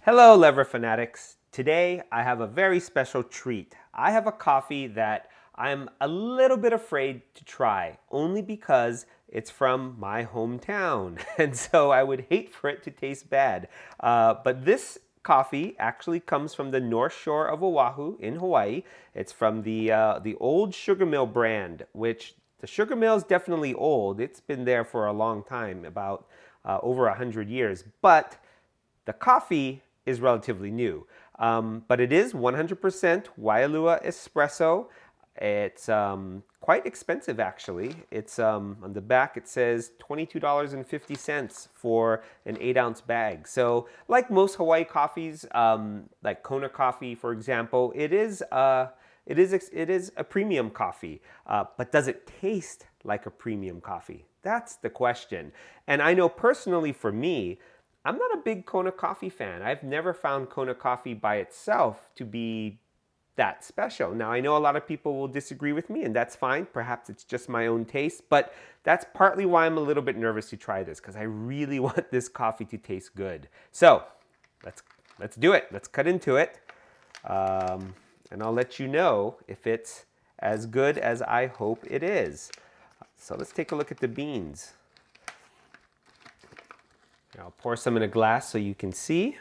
Hello, Lever Fanatics. Today, I have a very special treat. I have a coffee that I'm a little bit afraid to try, only because it's from my hometown. And so I would hate for it to taste bad. But this coffee actually comes from the North Shore of Oahu in Hawaii. It's from the old sugar mill brand, which the sugar mill is definitely old. It's been there for a long time, about over 100 years. But the coffee is relatively new, but it is 100% Waialua Espresso. It's quite expensive, actually. It's on the back it says $22.50 for an 8-ounce bag. So, like most Hawaii coffees, like Kona coffee, for example, it is a premium coffee. But does it taste like a premium coffee? That's the question. And I know personally for me, I'm not a big Kona coffee fan. I've never found Kona coffee by itself to be that special. Now, I know a lot of people will disagree with me, and that's fine. Perhaps it's just my own taste, but that's partly why I'm a little bit nervous to try this, because I really want this coffee to taste good. So, let's do it. Let's cut into it, and I'll let you know if it's as good as I hope it is. So let's take a look at the beans. I'll pour some in a glass so you can see.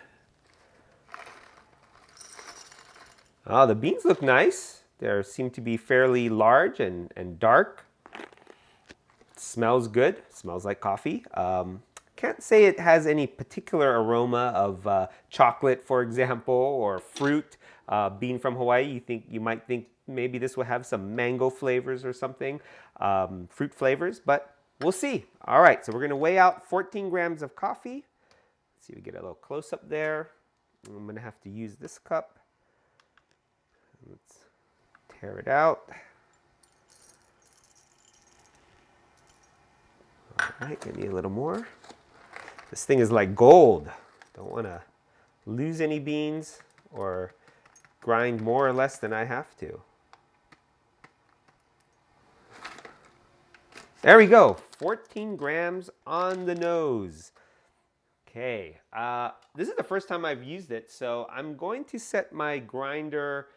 Oh, the beans look nice. They seem to be fairly large and dark. It smells good. It smells like coffee. Can't say it has any particular aroma of chocolate, for example, or fruit. Being from Hawaii, you might think maybe this will have some mango flavors or something, fruit flavors, but we'll see. All right, so we're going to weigh out 14 grams of coffee. Let's see if we get a little close up there. I'm going to have to use this cup. Let's tear it out. All right, I need a little more. This thing is like gold. Don't want to lose any beans or grind more or less than I have to. There we go, 14 grams on the nose. Okay, this is the first time I've used it, so I'm going to set my grinder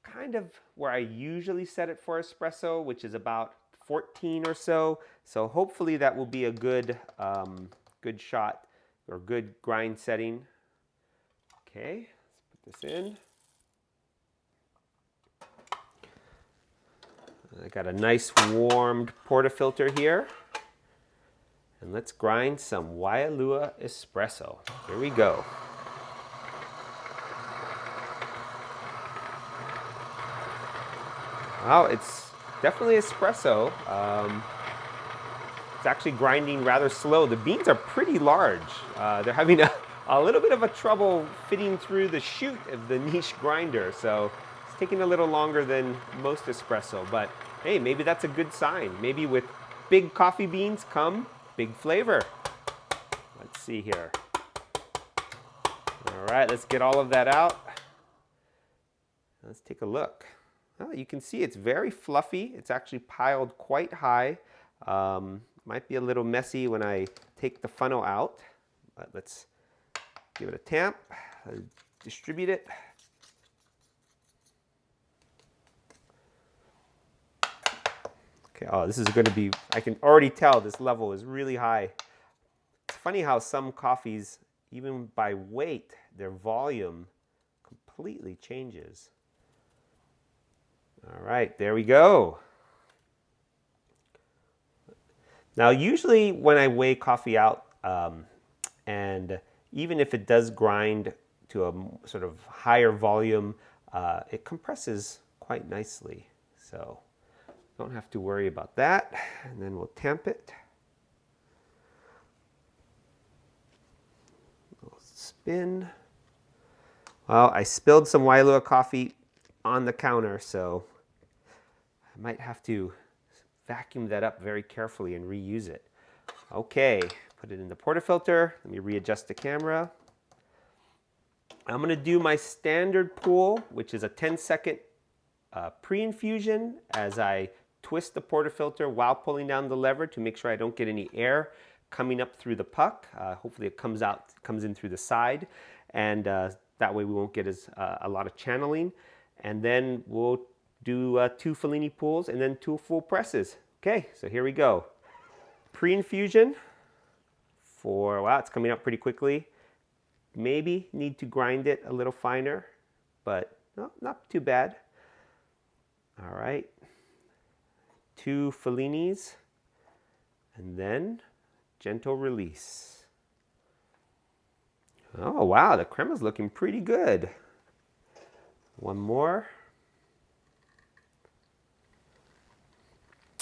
kind of where I usually set it for espresso, which is about 14 or so. So hopefully that will be a good shot or good grind setting. Okay, let's put this in. I got a nice warmed portafilter here. And let's grind some Waialua Espresso. Here we go. Wow, it's definitely espresso. It's actually grinding rather slow. The beans are pretty large. They're having a little bit of a trouble fitting through the chute of the niche grinder. So it's taking a little longer than most espresso, but hey, maybe that's a good sign. Maybe with big coffee beans come big flavor. Let's see here. All right, let's get all of that out. Let's take a look. Oh, you can see it's very fluffy. It's actually piled quite high. Might be a little messy when I take the funnel out, but let's give it a tamp, distribute it. Okay, oh, this is going to be, I can already tell this level is really high. It's funny how some coffees, even by weight, their volume completely changes. All right, there we go. Now, usually when I weigh coffee out, and even if it does grind to a sort of higher volume, it compresses quite nicely. So don't have to worry about that. And then we'll tamp it. We'll spin. Well, I spilled some Waialua coffee on the counter, so I might have to vacuum that up very carefully and reuse it. Okay, put it in the portafilter. Let me readjust the camera. I'm going to do my standard pull, which is a 10-second pre-infusion as I twist the portafilter while pulling down the lever to make sure I don't get any air coming up through the puck. Hopefully it comes in through the side. and that way we won't get a lot of channeling. And then we'll do 2 Fellini pulls and then 2 full presses. Okay, so here we go. Pre-infusion for, wow, it's coming up pretty quickly. Maybe need to grind it a little finer, but no, not too bad. All right, 2 Fellinis, and then gentle release. Oh wow, the crema's looking pretty good. One more.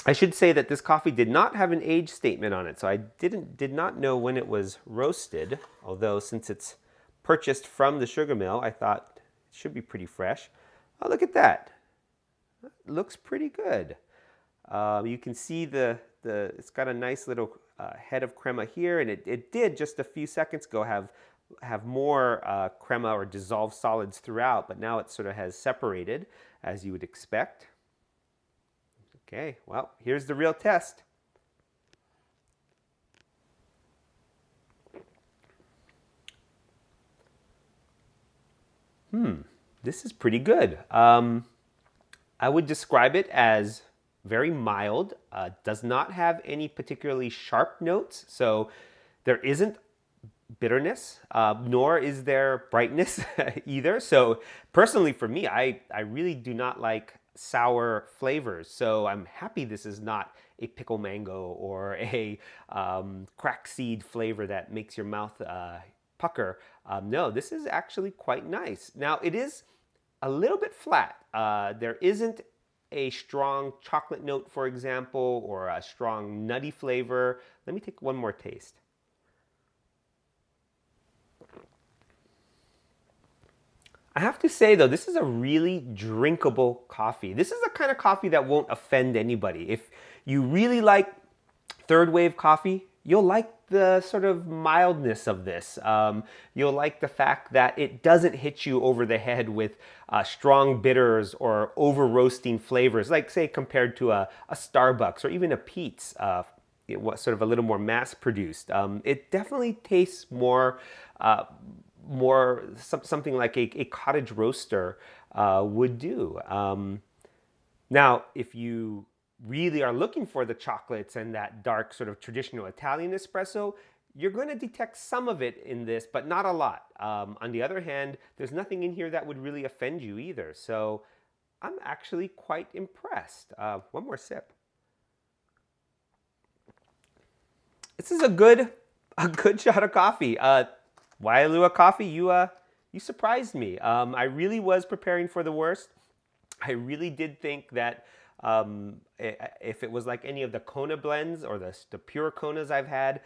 I should say that this coffee did not have an age statement on it, so I did not know when it was roasted, although since it's purchased from the sugar mill, I thought it should be pretty fresh. Oh, look at that. It looks pretty good. You can see it's got a nice little head of crema here, and it did just a few seconds ago have more crema or dissolved solids throughout, but now it sort of has separated, as you would expect. Okay, well, here's the real test. This is pretty good. I would describe it as very mild, does not have any particularly sharp notes, so there isn't bitterness, nor is there brightness either. So personally for me, I really do not like sour flavors, so I'm happy this is not a pickle mango or a crack seed flavor that makes your mouth pucker. No, this is actually quite nice. Now it is a little bit flat. There isn't a strong chocolate note, for example, or a strong nutty flavor. Let me take one more taste. I have to say though, this is a really drinkable coffee. This is the kind of coffee that won't offend anybody. If you really like third wave coffee, you'll like the sort of mildness of this. You'll like the fact that it doesn't hit you over the head with strong bitters or over roasting flavors, like say compared to a Starbucks or even a Peet's, it was sort of a little more mass produced. It definitely tastes more something like a cottage roaster would do. Now, if you really are looking for the chocolates and that dark sort of traditional Italian espresso, you're going to detect some of it in this, but not a lot. On the other hand, there's nothing in here that would really offend you either. So I'm actually quite impressed. One more sip. This is a good shot of coffee. Waialua coffee, you surprised me. I really was preparing for the worst. I really did think that if it was like any of the Kona blends or the pure Konas I've had,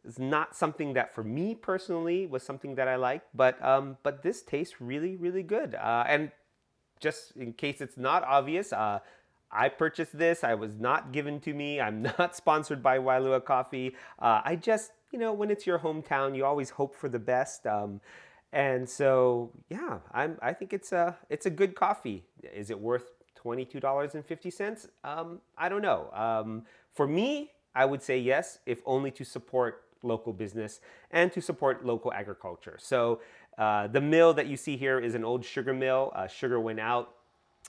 it's not something that for me personally was something that I liked, but this tastes really, really good. And just in case it's not obvious, I purchased this. I was not given to me. I'm not sponsored by Waialua Coffee. I just, when it's your hometown, you always hope for the best. And so, yeah, I think it's a good coffee. Is it worth $22.50? I don't know. For me, I would say yes, if only to support local business and to support local agriculture. So the mill that you see here is an old sugar mill. Sugar went out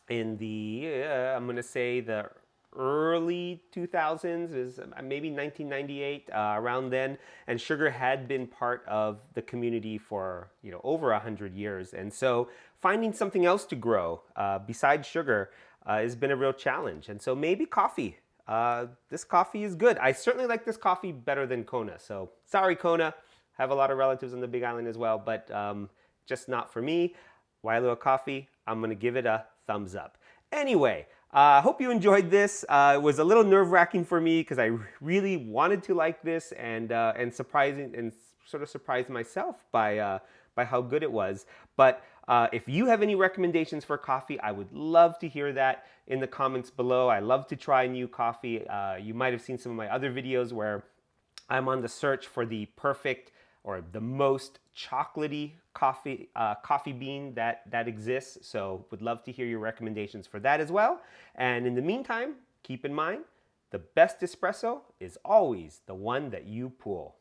in the, I'm going to say the early 2000s, is maybe 1998, around then, and sugar had been part of the community for over 100 years. And so finding something else to grow besides sugar has been a real challenge. And so maybe coffee. This coffee is good. I certainly like this coffee better than Kona. So sorry, Kona. Have a lot of relatives on the Big Island as well, but just not for me. Waialua Coffee, I'm going to give it a thumbs up. Anyway, I hope you enjoyed this. It was a little nerve-wracking for me because I really wanted to like this and sort of surprised myself by how good it was. But if you have any recommendations for coffee, I would love to hear that in the comments below. I love to try new coffee. You might have seen some of my other videos where I'm on the search for the perfect or the most chocolatey coffee bean that exists. So would love to hear your recommendations for that as well. And in the meantime, keep in mind, the best espresso is always the one that you pull.